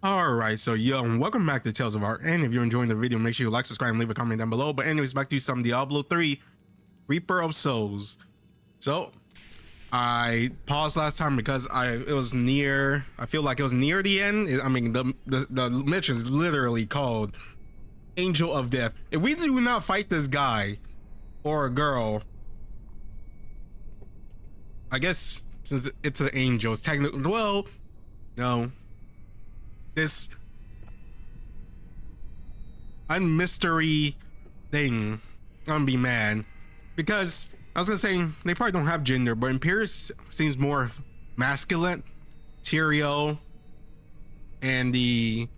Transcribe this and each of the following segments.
Alright, so yo, and welcome back to Tales of Art, and if you're enjoying the video, make sure you like, subscribe, and leave a comment down below. But anyways, back to some Diablo 3 Reaper of Souls. So, I paused last time because it was near, I feel like it was near the end. I mean, the mission is literally called Angel of Death. If we do not fight this guy, or a girl, I guess, since it's an angel, it's technically, well, no. This unmystery thing, I'm gonna be mad because I was gonna say they probably don't have gender, but Imperius seems more masculine. Tyrael and the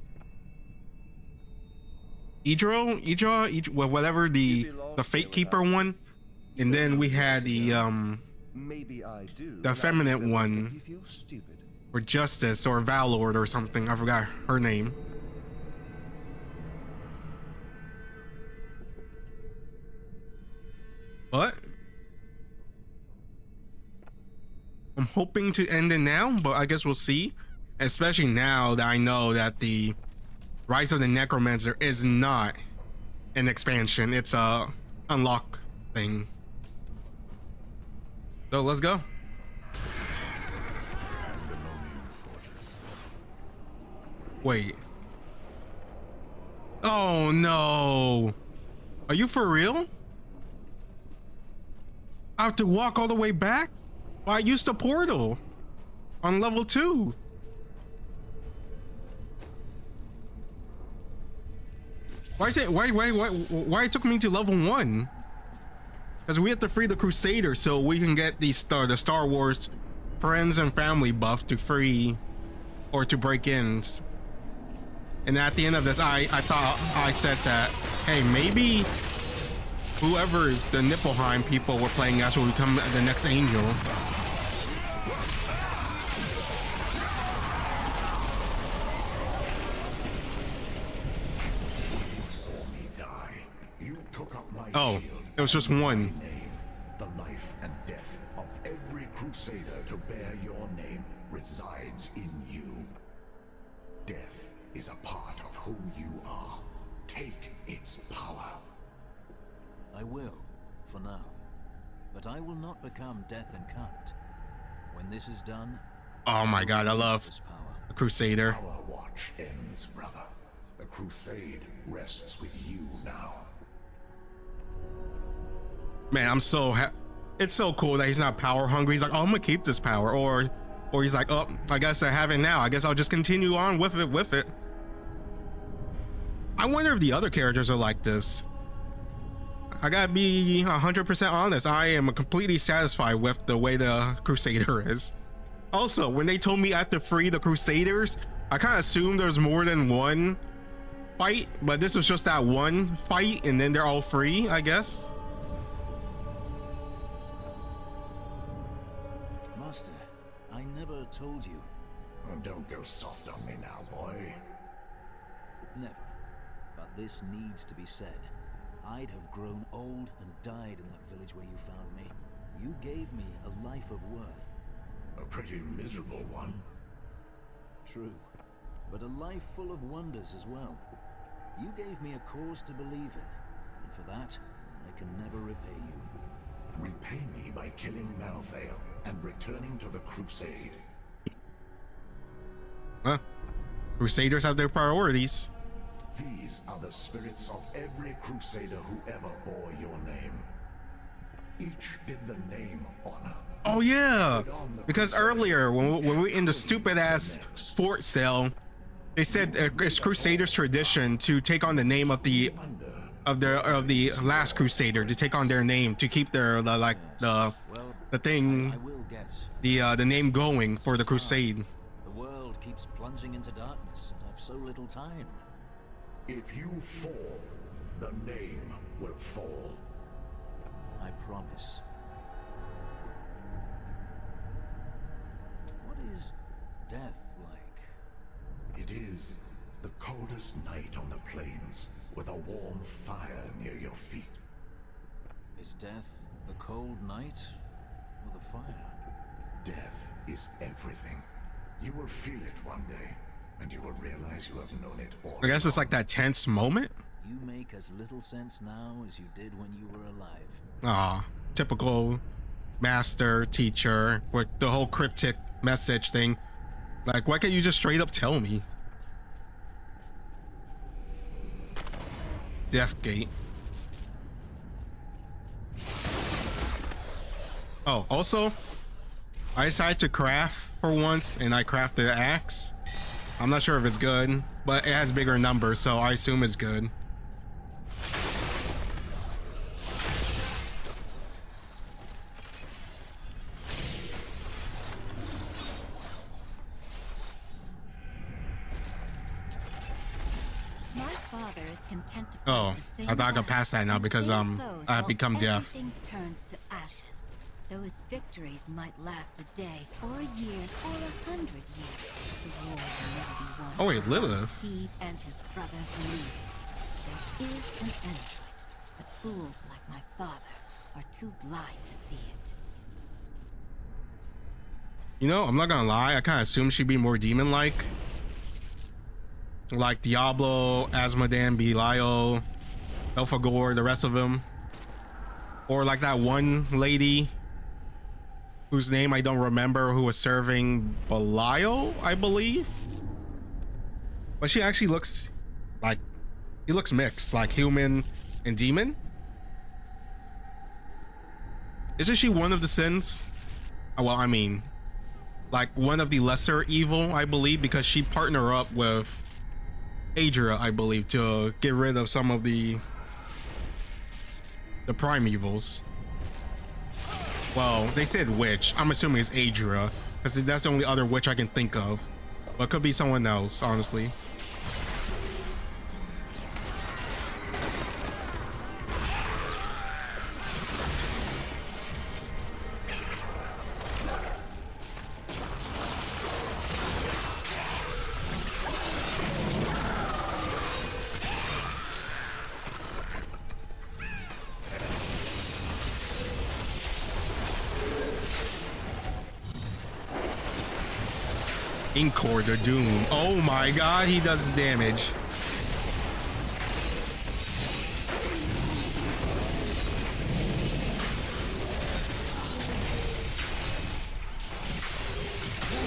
Idra, well, whatever, the Fate Keeper one, and then we had the feminine one, or Justice or Valord or something. I forgot her name. But I'm hoping to end it now, but I guess we'll see. Especially now that I know that the Rise of the Necromancer is not an expansion, it's a unlock thing. So let's go. Wait. Oh no. Are you for real? I have to walk all the way back? Well, I used the portal on level 2. Why it took me to level 1? Because we have to free the Crusader so we can get the Star Wars friends and family buff to free or to break in. And at the end of this, I thought I said that, hey, maybe whoever the Nephalem people were playing as will become the next angel. Oh, it was just one. The life and death of every Crusader to bear your name resides in you. Death is a part of who you are. Take its power. I will, for now. But I will not become Death incarnate. When this is done... Oh my god, I love the Crusader. Our watch ends, brother. The Crusade rests with you now. Man, I'm so it's so cool that he's not power hungry. He's like, oh, I'm gonna keep this power, or he's like, oh, I guess I have it now. I guess I'll just continue on with it. I wonder if the other characters are like this. I gotta be 100% honest. I am completely satisfied with the way the Crusader is. Also, when they told me I had to free the Crusaders, I kind of assumed there's more than one fight, but this was just that one fight, and then they're all free, I guess. Master, I never told you. Oh, don't go soft on me now, boy. Never. But this needs to be said. I'd have grown old and died in that village where you found me. You gave me a life of worth. A pretty miserable one. True. But a life full of wonders as well. You gave me a cause to believe in. And for that, I can never repay you. Repay me by killing Malthael and returning to the Crusade. Huh? Crusaders have their priorities. These are the spirits of every Crusader who ever bore your name. Each did the name honor. Oh yeah, because earlier when we were in the stupid ass fort cell, they said it's Crusaders tradition to take on the name of the last Crusader, to take on their name, to keep their the name going for the Crusade. The world keeps plunging into darkness, and I've so little time. If you fall, the name will fall. I promise. What is death like? It is the coldest night on the plains, with a warm fire near your feet. Is death the cold night, or the fire? Death is everything. You will feel it one day. and you will realize you have known it all. I guess it's like that tense moment. You make as little sense now as you did when you were alive. Ah, typical master teacher with the whole cryptic message thing. Like, why can't you just straight up tell me? Death Gate. Oh, also, I decided to craft for once, and I crafted the axe. I'm not sure if it's good, but it has bigger numbers, so I assume it's good. Oh, I thought I could pass that now because I have become deaf. Turns to ashes. Those victories might last a day, or a year, or 100 years. The war will never be won. Oh wait, Lilith. He and his brothers leave. There is an end to it, but fools like my father are too blind to see it. You know, I'm not gonna lie, I kind of assumed she'd be more demon-like. Like Diablo, Asmodan, Belial, Elphagor, the rest of them. Or like that one lady whose name I don't remember, who was serving Belial, I believe. But she actually looks like, he looks mixed, like human and demon. Isn't she one of the sins? Well, I mean, like one of the lesser evil, I believe, because she partnered up with Adria, I believe, to get rid of some of the prime evils. Well, they said witch. I'm assuming it's Adria, because that's the only other witch I can think of. But it could be someone else, honestly. Inkor the Doom. Oh my god, he does damage.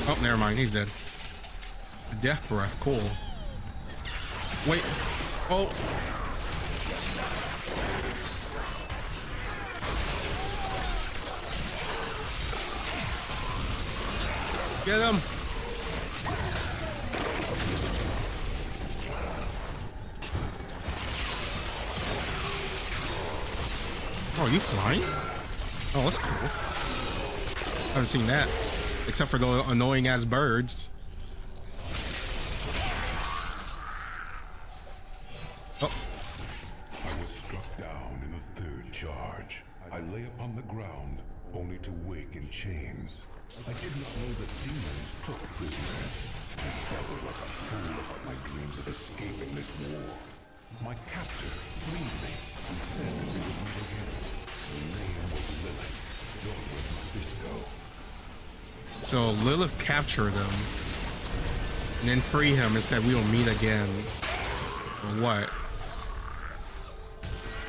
Oh, never mind, he's dead. Death breath, cool. Wait. Oh. Get him. Oh, are you flying? Oh, that's cool. Haven't seen that. Except for the annoying ass birds. Oh. I was struck down in a third charge. I lay upon the ground, only to wake in chains. I did not know that demons took prisoners. I babbled like a fool about my dreams of escaping this war. My captor freed me and said that we would meet again. The name was Lilith, daughter of Mephisto. So Lilith captured him and then freed him and said we will meet again. For what?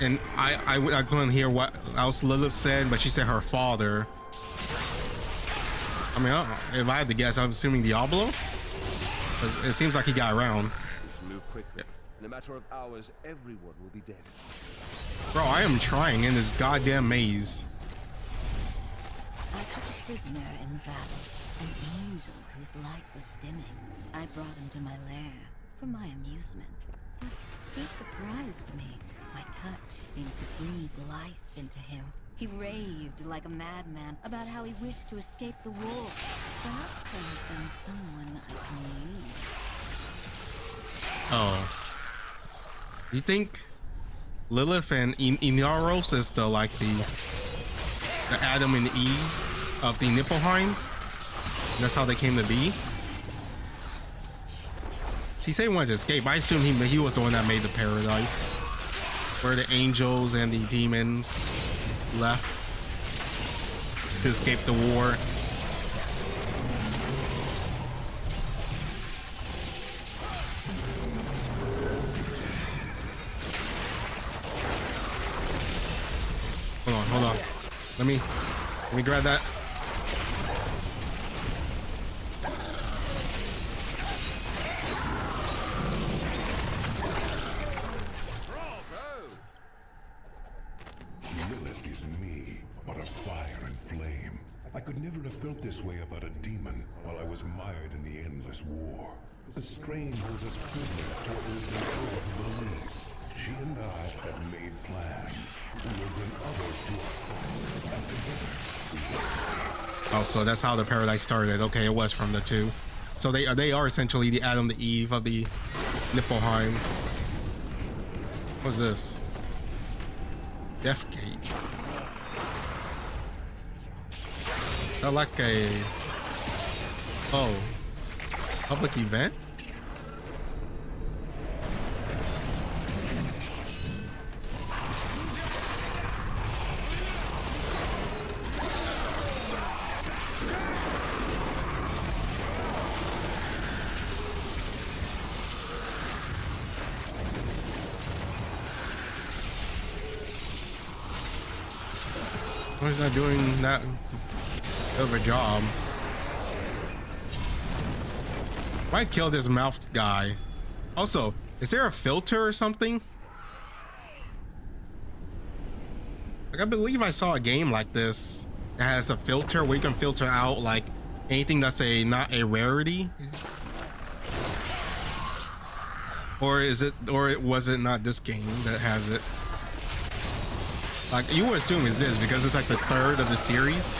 And I couldn't hear what else Lilith said, but she said her father. I mean, if I had to guess, I'm assuming Diablo. 'Cause it seems like he got around. Move quickly. In a matter of hours, everyone will be dead. Bro, I am trying in this goddamn maze. I took a prisoner in the battle, an angel whose light was dimming. I brought him to my lair for my amusement, but he surprised me. My touch seemed to breathe life into him. He raved like a madman about how he wished to escape the war. Perhaps I have been someone I can use. Oh. You think Lilith and Inaros is the Adam and Eve of the Niflheim? That's how they came to be? He said he wanted to escape. I assume he was the one that made the paradise, where the angels and the demons left to escape the war. hold on. Let me grab that. Lilith is me, but of fire and flame. I could never have felt this way about a demon while I was mired in the endless war. The strain holds us prisoners to what we've been told to believe. She and I have made plans. We will bring others to our cause, and together we will escape. Oh, so that's how the paradise started. Okay, it was from the two. So they are essentially the Adam, the Eve of the Niflheim. What's this? Death Gate. Is that like a... Oh. Public event? Why is that doing that of a job? Why kill this mouthed guy? Also, is there a filter or something? Like, I believe I saw a game like this that has a filter where you can filter out like anything that's not a rarity. Or was it not this game that has it? Like, you would assume it's this because it's like the third of the series.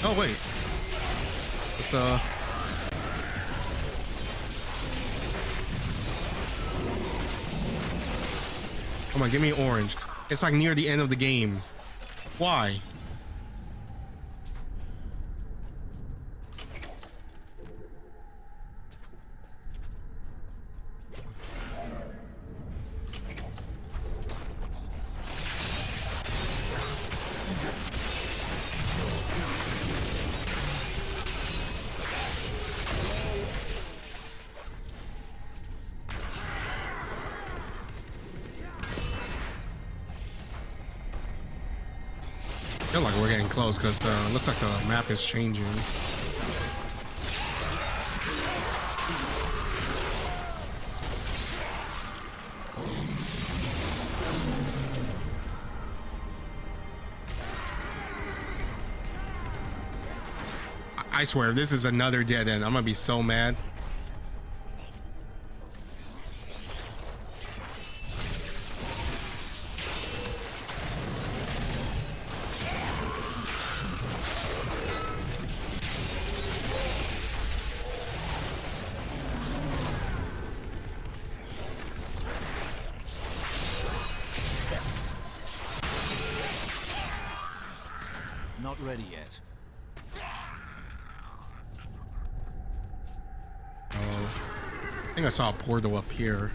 Oh wait, it's come on, give me orange. It's like near the end of the game. Why? I feel like we're getting close because looks like the map is changing. I swear, if this is another dead end, I'm gonna be so mad. Not ready yet. Oh, I think I saw a portal up here.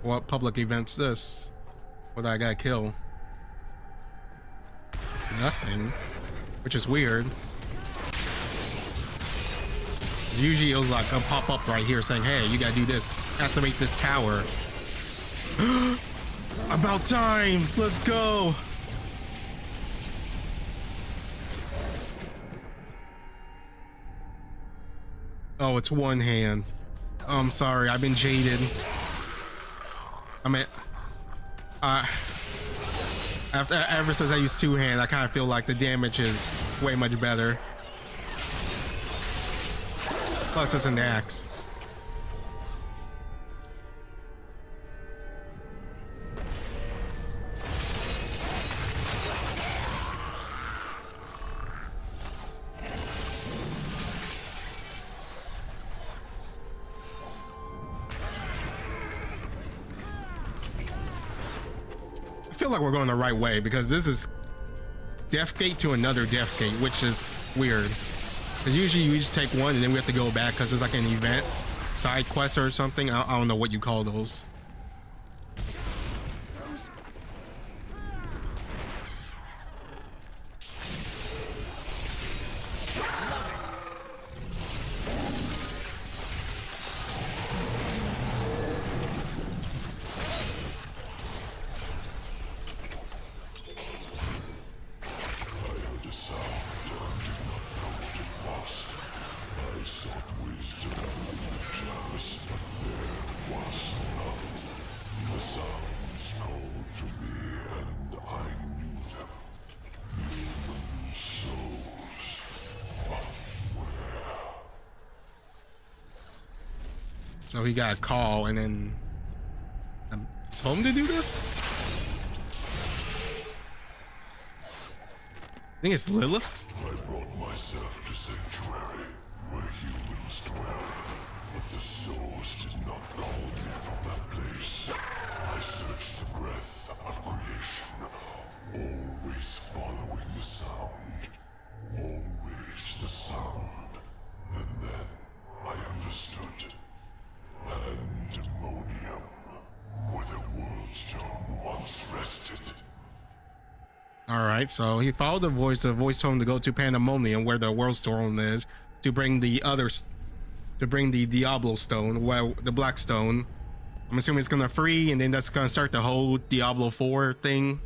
What public event's this? What I gotta kill? It's nothing, which is weird. Usually it'll like pop up right here saying, hey, you gotta do this, activate this tower. About time, let's go. Oh, it's one hand. Oh, I'm sorry, I've been jaded. I mean, ever since I used two hand, I kind of feel like the damage is way much better. Plus, it's an axe. feel like we're going the right way because this is Death Gate to another Death Gate, which is weird. Because usually we just take one and then we have to go back because it's like an event, side quest or something. I don't know what you call those. So he got a call and then I told him to do this? I think it's Lilith. I brought myself to Sanctuary, where humans dwell, but the souls did not call me from that place. I searched the breath of creation, always following the sound. Always the sound. And then I understood. Pandemonium, where the Worldstone once rested. Alright, so he followed the voice home to go to Pandemonium, where the Worldstone is, to bring the others, to bring the Diablo Stone, well, the Black Stone. I'm assuming it's gonna free, and then that's gonna start the whole Diablo 4 thing.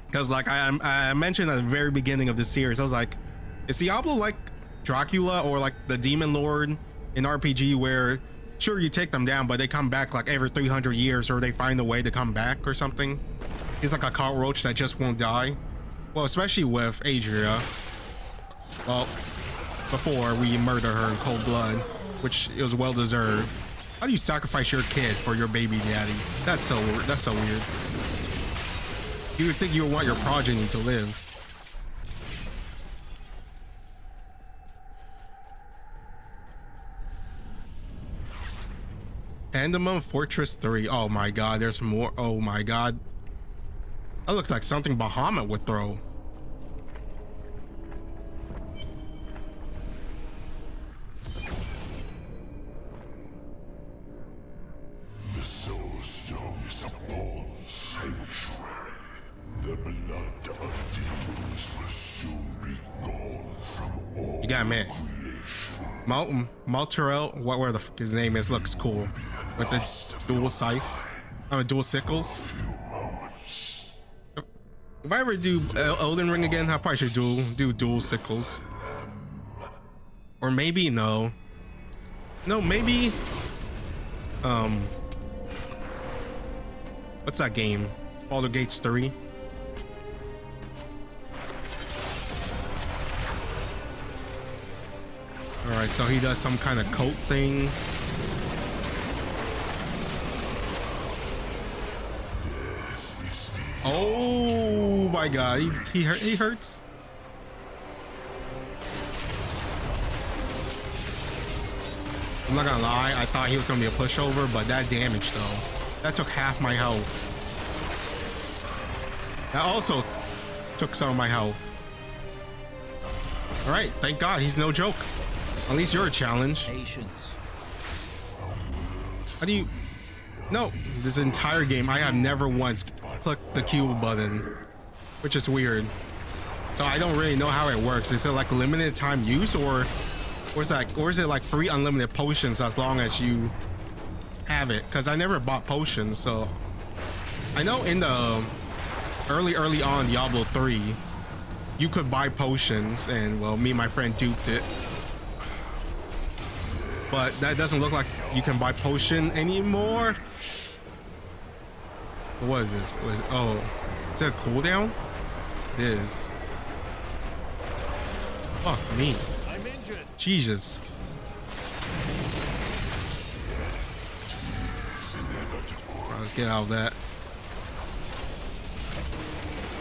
Because like I mentioned at the very beginning of the series, I was like, is Diablo like Dracula or like the Demon Lord in RPG, where sure you take them down, but they come back like every 300 years, or they find a way to come back or something? He's like a cockroach that just won't die. Well, especially with Adria. Well, before we murder her in cold blood, which it was well deserved. How do you sacrifice your kid for your baby daddy? That's so weird. You would think you would want your progeny to live. Pandemonium Fortress 3. Oh my god, there's more. Oh my god. That looks like something Bahamut would throw. The Soulstone is a born sanctuary. The blood of demons will soon be gone from all You got me. Malthael, whatever the fuck his name is, looks cool. With the dual scythe. Dual sickles. If I ever do Elden Ring again, I probably should do dual sickles. Or maybe no. No, maybe what's that game? Baldur's Gate 3. Alright, so he does some kind of coat thing. Oh my god, he hurts. I'm not gonna lie, I thought he was gonna be a pushover, but that damage though, that took half my health. That also took some of my health. All right, thank God he's no joke. At least you're a challenge. Patience. How do you? No, this entire game I have never once clicked the Q button, which is weird. So I don't really know how it works. Is it like limited time use, or is it like free unlimited potions as long as you have it? Because I never bought potions, so I know in the early on Diablo 3, you could buy potions, and well, me and my friend duped it. But that doesn't look like you can buy potion anymore. What is this? Oh, is it a cooldown? It is. Fuck me. I'm injured. Jesus. Alright, let's get out of that.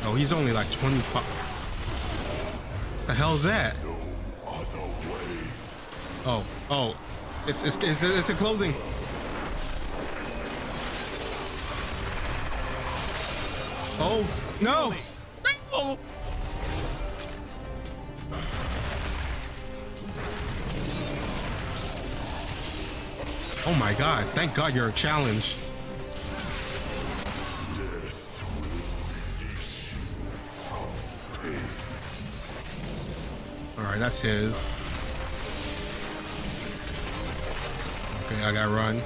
Oh, he's only like 25. The hell's that? Oh, it's a closing. Oh, no! No! Oh my god, thank god you're a challenge. Alright, that's his. Okay, I gotta run.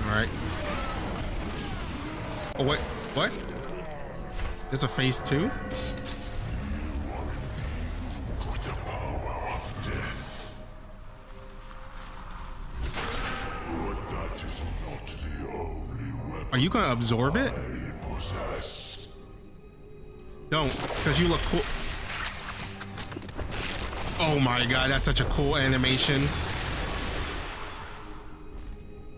Alright. Oh, wait, what? There's a phase 2? Are you gonna absorb it? Don't, because you look cool. Oh my god, that's such a cool animation.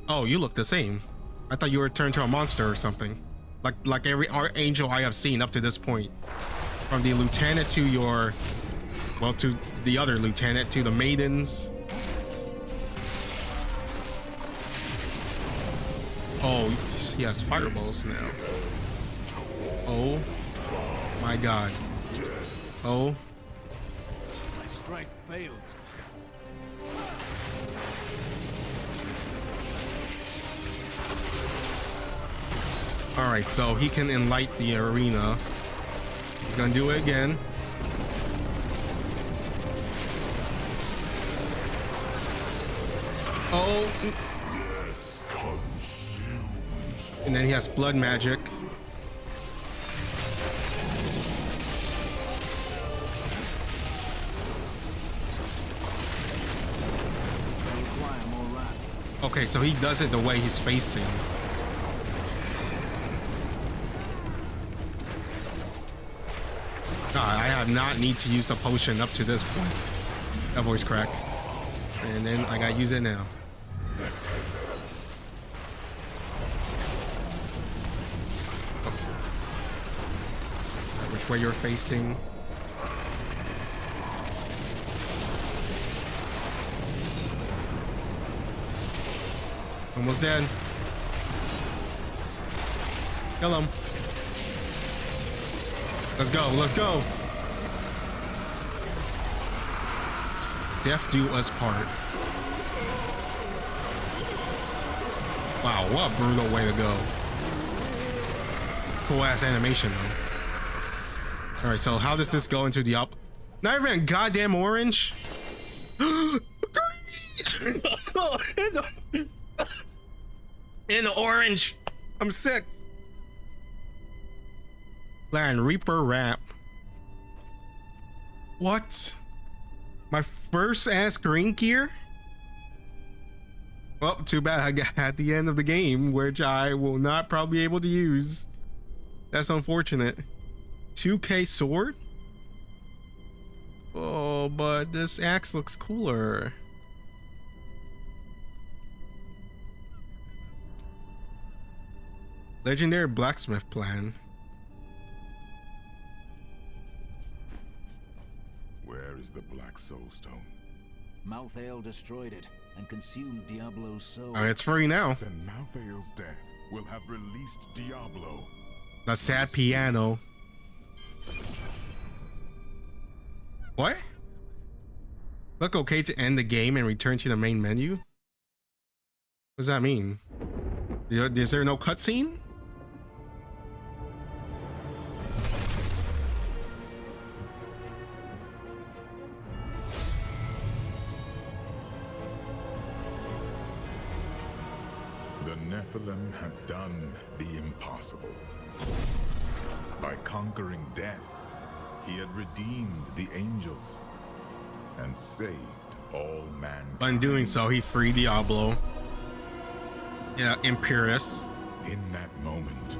Oh, you look the same. I thought you were turned to a monster or something. Like every archangel I have seen up to this point. From the lieutenant to your, well, to the other lieutenant, to the maidens. Oh, he has fireballs now. Oh my god. Oh. My strength fails. All right, so he can enlight the arena. He's gonna do it again. Oh. And then he has blood magic. Okay, so he does it the way he's facing. God, I have not need to use the potion up to this point. That voice crack. And then I gotta use it now. Which way you're facing? Almost dead. Kill him. Let's go, let's go. Death do us part. Wow, what a brutal way to go. Cool ass animation though. Alright, so how does this go into the up? Not even a goddamn orange. In the orange. I'm sick. Land Reaper Wrap. What? My first ass green gear? Well, too bad I got at the end of the game, which I will not probably be able to use. That's unfortunate. 2K sword? Oh, but this axe looks cooler. Legendary blacksmith plan. Where is the Black Soulstone? Malthael destroyed it and consumed Diablo's soul. Oh, it's free now. Then Malthael's death will have released Diablo. The sad piano. What? Look okay to end the game and return to the main menu? What does that mean? Is there no cutscene? The Nephalem had done the impossible. By conquering death, he had redeemed the angels and saved all mankind. By doing so, he freed Diablo. Yeah, Angiris. In that moment,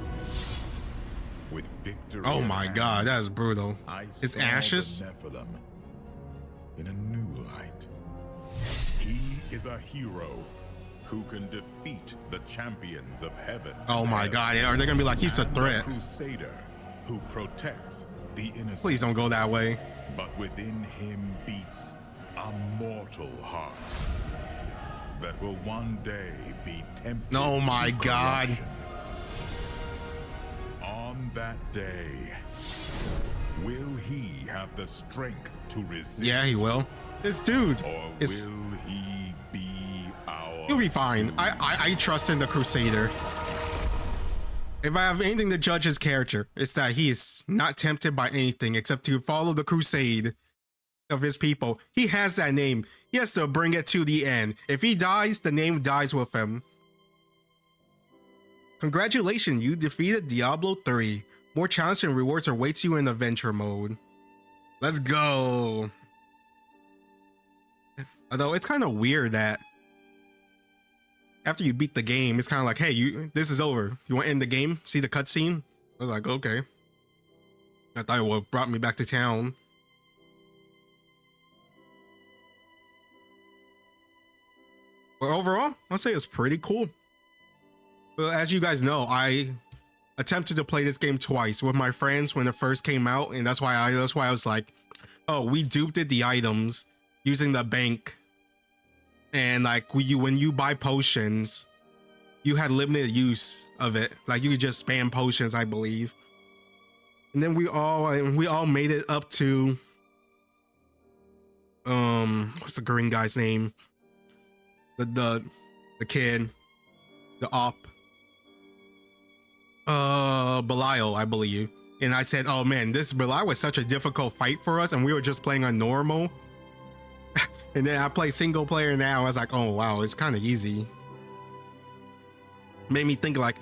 with victory. Oh my god, that is brutal. His saw ashes? the Nephalem in a new light. He is a hero who can defeat the champions of heaven. Oh my god, are they gonna be like, he's a threat? Crusader who protects the innocent. Please don't go that way. But within him beats A mortal heart that will one day be tempted. Oh my to God. corruption. On that day, will he have the strength to resist? Yeah, he will. This dude Or is. will he be our He'll be fine. doom? I trust in the Crusader. If I have anything to judge his character, it's that he is not tempted by anything except to follow the crusade of his people. He has that name. He has to bring it to the end. If he dies, the name dies with him. Congratulations, you defeated Diablo 3. More challenging rewards awaits you in adventure mode. Let's go. Although it's kind of weird that after you beat the game, it's kind of like, hey, this is over. You want to end the game? See the cutscene? I was like, okay. I thought it would have brought me back to town. But overall, I'll say it's pretty cool. But as you guys know, I attempted to play this game twice with my friends when it first came out, and that's why I was like, oh, we duped the items using the bank. And like when you buy potions, you had limited use of it. Like you could just spam potions, I believe. And then we all made it up to what's the green guy's name? The kid, the op. Belial, I believe. And I said, oh man, this Belial was such a difficult fight for us, and we were just playing on normal. And then I play single player now. I was like, oh wow, it's kind of easy. Made me think like,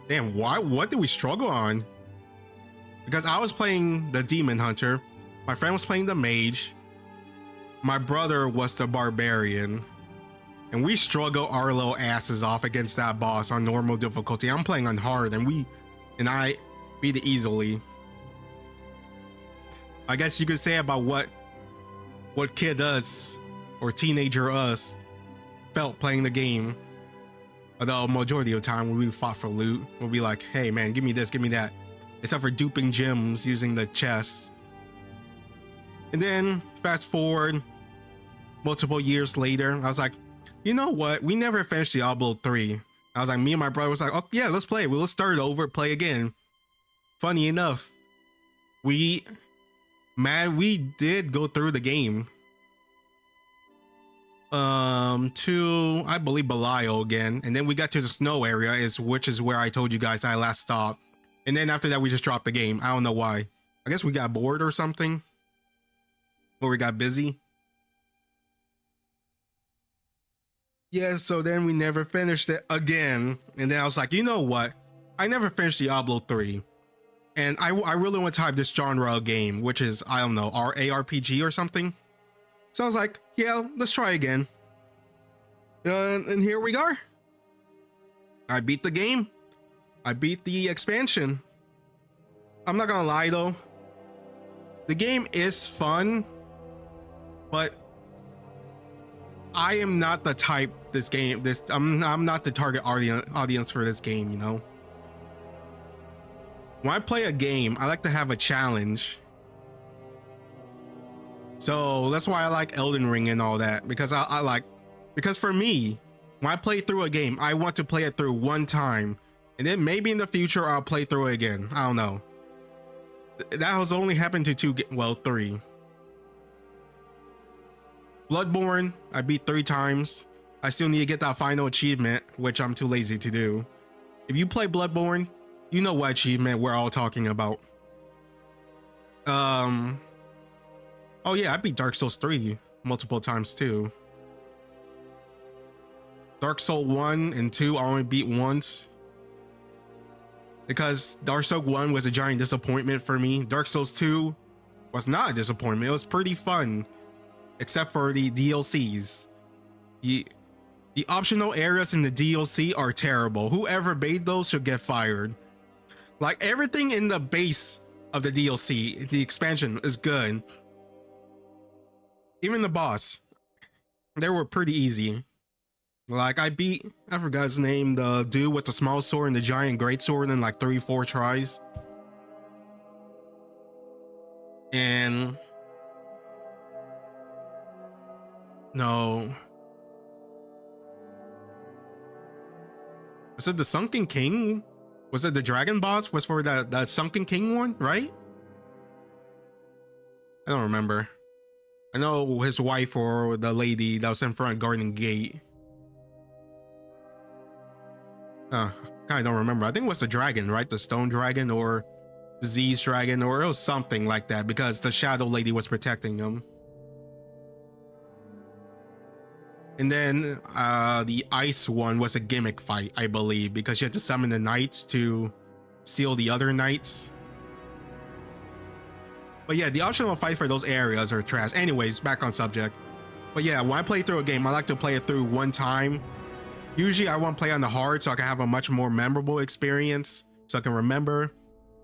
damn, what did we struggle on? Because I was playing the demon hunter, my friend was playing the mage, my brother was the barbarian, and we struggle our little asses off against that boss on normal difficulty. I'm playing on hard, and I beat it easily. I guess you could say about what kid us or teenager us felt playing the game. Although majority of the time when we fought for loot, we'll be like, hey man, give me this, give me that. Except for duping gems using the chest. And then fast forward multiple years later, I was like, you know what? We never finished Diablo 3. I was like, me and my brother was like, oh yeah, let's play. Let's start it over, play again. Funny enough, we did go through the game. To I believe Belial again, and then we got to the snow area, which is where I told you guys I last stopped. And then after that, we just dropped the game. I don't know why. I guess we got bored or something, or we got busy. Yeah, so then we never finished it again. And then I was like, you know what? I never finished Diablo 3. And I really want to type this genre of game, which is, I don't know, ARPG or something. So I was like, yeah, let's try again. And here we are. I beat the game. I beat the expansion. I'm not gonna lie though. The game is fun, but I am not the type I'm not the target audience for this game, you know. When I play a game, I like to have a challenge. So that's why I like Elden Ring and all that, because because for me, when I play through a game, I want to play it through one time, and then maybe in the future I'll play through it again. I don't know. That has only happened to 3. Bloodborne, I beat 3 times. I still need to get that final achievement, which I'm too lazy to do. If you play Bloodborne, you know what achievement we're all talking about. Oh yeah, I beat Dark Souls 3 multiple times too. Dark Souls 1 and 2 I only beat once, because Dark Souls 1 was a giant disappointment for me. Dark Souls 2 was not a disappointment. It was pretty fun, except for the DLCs. The optional areas in the DLC are terrible. Whoever made those should get fired. Like, everything in the base of the DLC, the expansion, is good. Even the boss, they were pretty easy. Like, I forgot his name, the dude with the small sword and the giant great sword in like 3-4 tries. And No. Was it the Sunken King? Was it the Dragon boss? Was for that Sunken King one, right? I don't remember. I know his wife or the lady that was in front of Garden Gate. I don't remember. I think it was the dragon, right? The stone dragon or disease dragon, or it was something like that because the shadow lady was protecting him. And then the ice one was a gimmick fight, I believe, because you had to summon the knights to seal the other knights. But yeah, the optional fight for those areas are trash. Anyways, back on subject. But yeah, when I play through a game, I like to play it through one time. Usually I want to play on the hard so I can have a much more memorable experience, so I can remember.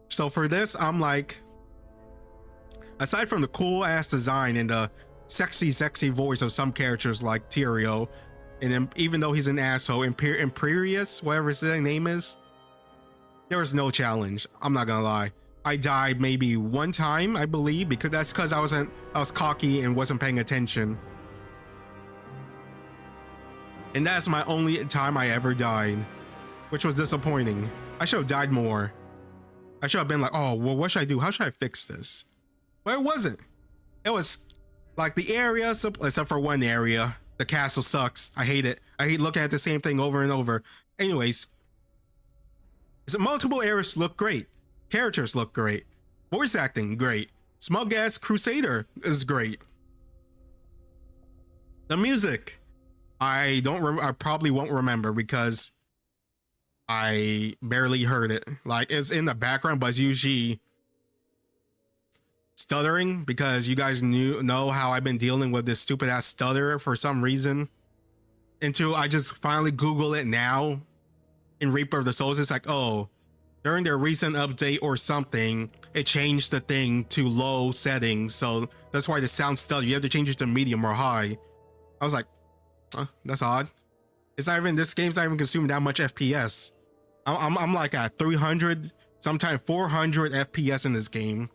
So for this, I'm like, aside from the cool ass design and the sexy voice of some characters like Tyrael, and then even though he's an asshole, Imperius, whatever his name is, there was no challenge. I'm not gonna lie. I died maybe one time, I believe, because I was cocky and wasn't paying attention. And that's my only time I ever died, which was disappointing. I should have died more. I should have been like, oh, well, what should I do? How should I fix this? But it wasn't. It was like the area, except for one area. The castle sucks. I hate it. I hate looking at the same thing over and over. Anyways, so multiple areas look great. Characters look great. Voice acting, great. Smug ass Crusader is great. The music, I probably won't remember because I barely heard it. Like, it's in the background, but it's usually stuttering because you guys know how I've been dealing with this stupid ass stutter for some reason. Until I just finally Google it now in Reaper of the Souls. It's like, oh, during their recent update or something, it changed the thing to low settings. So that's why the sound stutter. You have to change it to medium or high. I was like, that's odd. It's not even, this game's not even consuming that much FPS. I'm like at 300, sometimes 400 FPS in this game.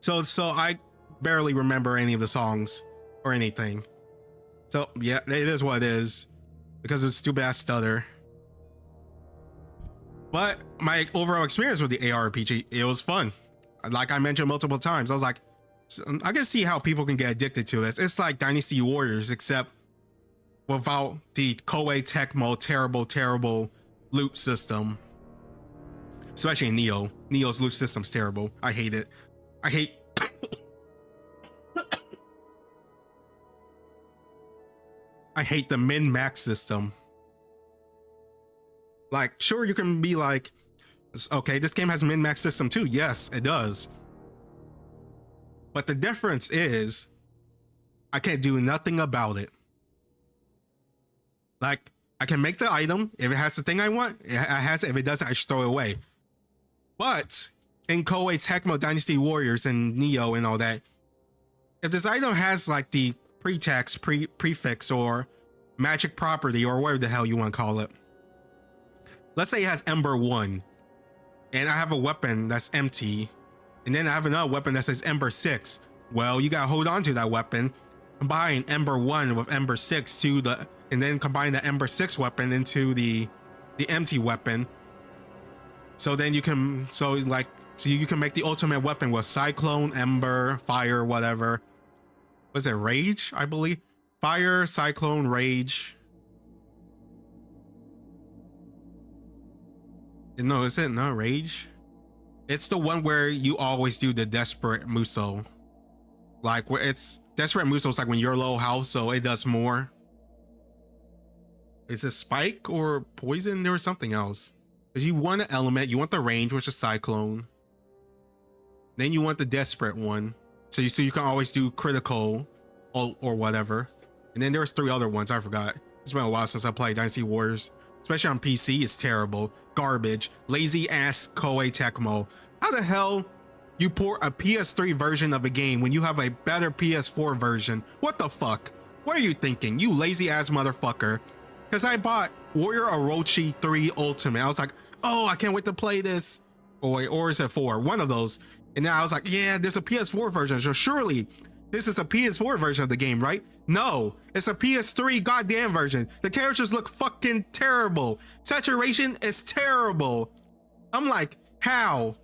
So I barely remember any of the songs or anything. So yeah, it is what it is because of the stupid ass stutter. But my overall experience with the ARPG, it was fun. Like I mentioned multiple times, I was like, I can see how people can get addicted to this. It's like Dynasty Warriors, except without the Koei Tecmo terrible loot system. Especially in Neo. Neo's loot system's terrible. I hate it. I hate I hate the min-max system. Like, sure, you can be like, okay, this game has min-max system too. Yes, it does. But the difference is I can't do nothing about it. Like, I can make the item. If it has the thing I want, it has it. If it doesn't, I just throw it away. But in Koei Tecmo Dynasty Warriors and Neo and all that, if this item has like the pretext, prefix, or magic property, or whatever the hell you want to call it. Let's say it has Ember 1, and I have a weapon that's empty, and then I have another weapon that says Ember 6. Well, you gotta hold on to that weapon, combine Ember 1 with Ember 6 and then combine the Ember 6 weapon into the empty weapon. So then you can, so you can make the ultimate weapon with Cyclone, Ember, Fire, whatever. Was it Rage? I believe. Fire, Cyclone, Rage. No, is it not Rage? It's the one where you always do the Desperate Muso. Like, where it's Desperate Muso is like when you're low health, so it does more. Is it Spike or Poison? There was something else. Because you want an element, you want the range, which is Cyclone. Then you want the Desperate one. So you can always do critical or whatever. And then there's 3 other ones, I forgot. It's been a while since I played Dynasty Warriors. Especially on PC, it's terrible. Garbage. Lazy ass Koei Tecmo. How the hell you port a PS3 version of a game when you have a better PS4 version? What the fuck? What are you thinking, you lazy ass motherfucker? Because I bought Warrior Orochi 3 Ultimate. I was like, oh, I can't wait to play this. Or is it 4? One of those. And then I was like, yeah, there's a PS4 version. So surely this is a PS4 version of the game, right? No, it's a PS3 goddamn version. The characters look fucking terrible. Saturation is terrible. I'm like, how?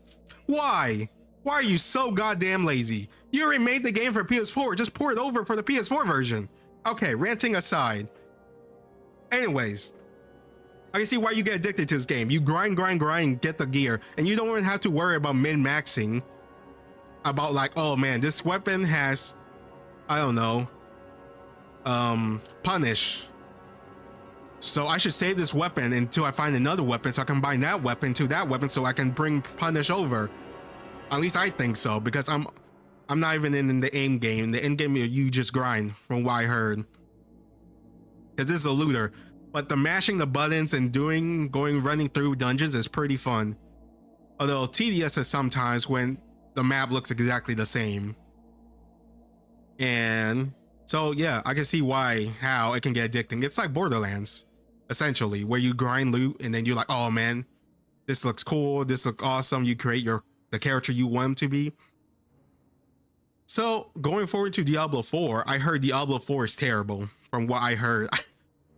Why? Why are you so goddamn lazy? You already made the game for PS4. Just port it over for the PS4 version. Okay, ranting aside. Anyways, I can see why you get addicted to this game. You grind, get the gear, and you don't even have to worry about min-maxing. About like, oh man, this weapon has, I don't know, punish. So I should save this weapon until I find another weapon so I can combine that weapon to that weapon so I can bring punish over. At least I think so, because I'm not even in the aim game. In the end game, you just grind, from what I heard. Because this is a looter. But the mashing the buttons and running through dungeons is pretty fun. Although tedious at sometimes when the map looks exactly the same. And so yeah, I can see how it can get addicting. It's like Borderlands, essentially, where you grind loot and then you're like, oh man, this looks cool, this looks awesome. You create the character you want him to be. So going forward to Diablo 4, I heard Diablo 4 is terrible from what I heard.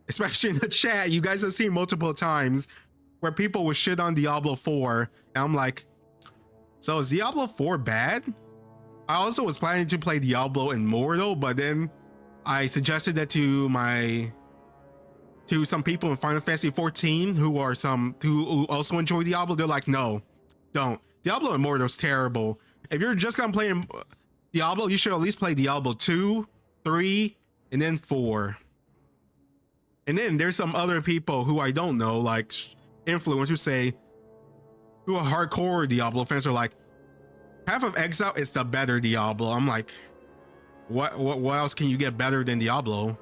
Especially in the chat, you guys have seen multiple times where people will shit on Diablo 4. And I'm like, so is Diablo 4 bad? I also was planning to play Diablo Immortal, but then I suggested that to some people in Final Fantasy 14 who also enjoy Diablo. They're like, no, don't. Diablo Immortal is terrible. If you're just gonna play Diablo, you should at least play Diablo 2, 3, and then 4. And then there's some other people who I don't know, like influencers who are hardcore Diablo fans are like, Path of Exile is the better Diablo. I'm like, what else can you get better than Diablo?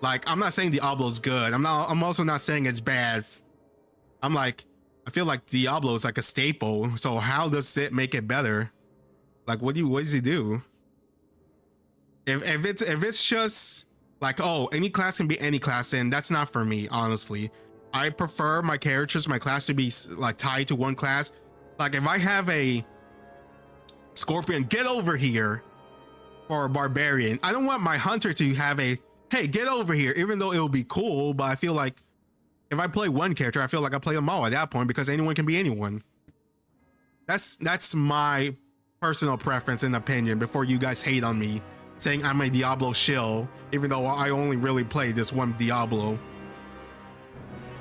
Like, I'm not saying Diablo's good. I'm also not saying it's bad. I'm like, I feel like Diablo is like a staple. So how does it make it better? Like, what does he do? If it's just like, oh, any class can be any class, then that's not for me, honestly. I prefer my class to be like tied to one class. Like if I have a Scorpion, get over here, or a Barbarian, I don't want my Hunter to have a, hey, get over here, even though it will be cool, but I feel like if I play one character, I feel like I play them all at that point because anyone can be anyone. That's my personal preference and opinion before you guys hate on me saying I'm a Diablo shill, even though I only really played this one Diablo.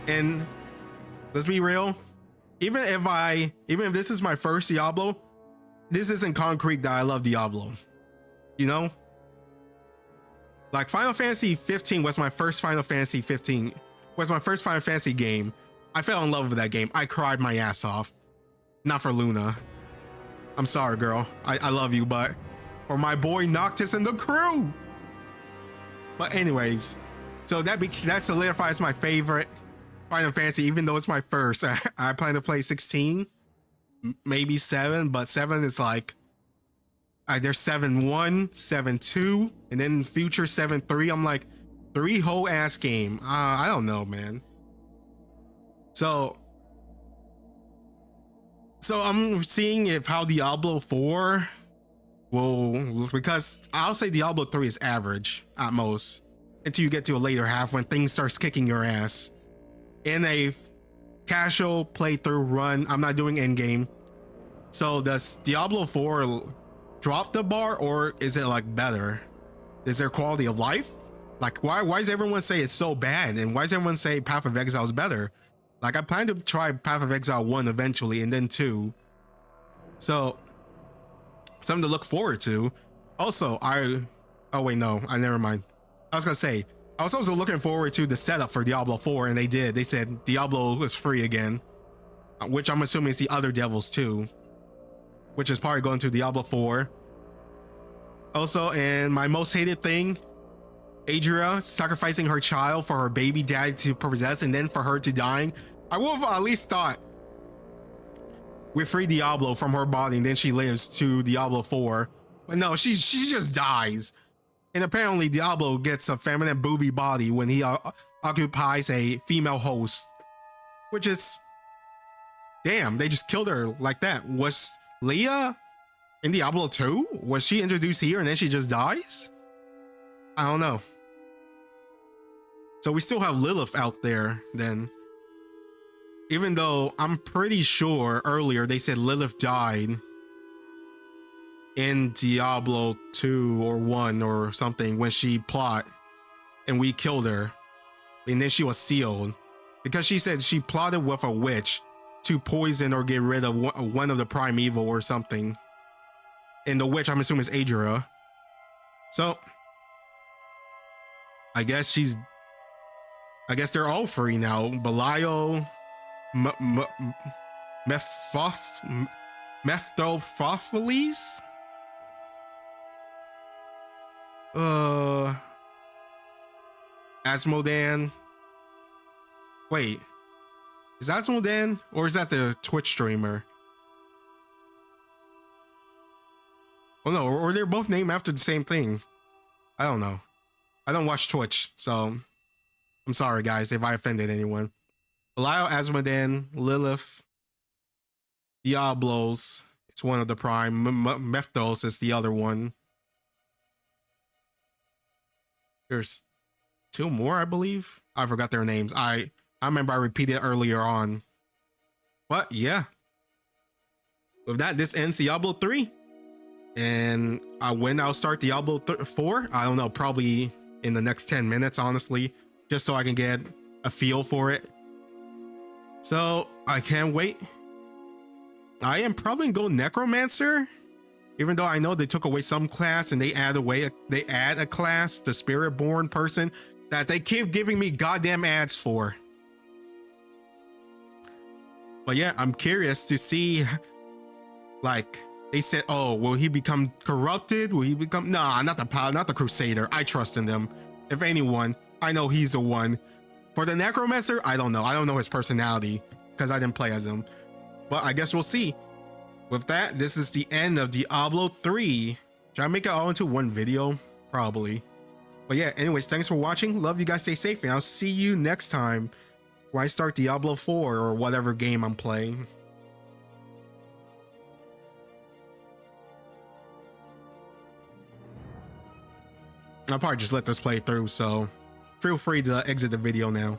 And let's be real, even if this is my first Diablo, this isn't concrete that I love Diablo. You know? Like Final Fantasy 15 was my first Final Fantasy game. I fell in love with that game. I cried my ass off. Not for Luna. I'm sorry, girl. I love you, but for my boy Noctis and the crew. But anyways, so that solidifies my favorite Final Fantasy, even though it's my first. I plan to play 16, maybe 7, but 7 is like there's 7-1, 7-2, and then future 7-3. I'm like, 3 whole ass game. I don't know, man. So I'm seeing how Diablo 4 will, because I'll say Diablo 3 is average at most until you get to a later half when things starts kicking your ass. In a casual playthrough run, I'm not doing endgame. So does Diablo 4 drop the bar, or is it like better? Is there quality of life? Like why does everyone say it's so bad, and why does everyone say Path of Exile is better? Like I plan to try Path of Exile 1 eventually, and then 2. So something to look forward to. Also, never mind. I was gonna say, I was also looking forward to the setup for Diablo 4, and they said Diablo is free again, which I'm assuming is the other devils too, which is probably going to Diablo 4. Also, and my most hated thing, Adria sacrificing her child for her baby dad to possess, and then for her to dying. I would have at least thought we free Diablo from her body and then she lives to Diablo 4. But no, she just dies. And apparently Diablo gets a feminine booby body when he occupies a female host. Which is, damn, they just killed her like that. Was Leah In Diablo 2? Was she introduced here and then she just dies? I don't know. So we still have Lilith out there then. Even though I'm pretty sure earlier they said Lilith died in Diablo 2 or 1 or something when she plot and we killed her. And then she was sealed. Because she said she plotted with a witch to poison or get rid of one of the primeval or something. And the witch, I'm assuming, is Adria. So I guess they're all free now. Belial, Mephistopheles? Asmodan. Wait, is Asmodan or is that the Twitch streamer? Oh no, or they're both named after the same thing. I don't know. I don't watch Twitch, so I'm sorry guys if I offended anyone. Belial, Asmodan, Lilith, Diablos. It's one of the prime. Mephthos is the other one. There's 2 more, I believe. I forgot their names. I remember I repeated earlier on. But yeah. With that, this ends Diablo 3. And when I'll start Diablo 4, I don't know, probably in the next 10 minutes, honestly. Just so I can get a feel for it. So, I can't wait. I am probably gonna go Necromancer. Even though I know they took away some class and they add a class, the Spirit-born person, that they keep giving me goddamn ads for. But yeah, I'm curious to see, like, they said, oh, will he become corrupted? Will he become, nah, not the Crusader. I trust in them. If anyone, I know he's the one. For the Necromancer, I don't know. I don't know his personality because I didn't play as him. But I guess we'll see. With that, this is the end of Diablo 3. Should I make it all into one video? Probably. But yeah, anyways, thanks for watching. Love you guys. Stay safe, and I'll see you next time where I start Diablo 4 or whatever game I'm playing. I'll probably just let this play through, so feel free to exit the video now.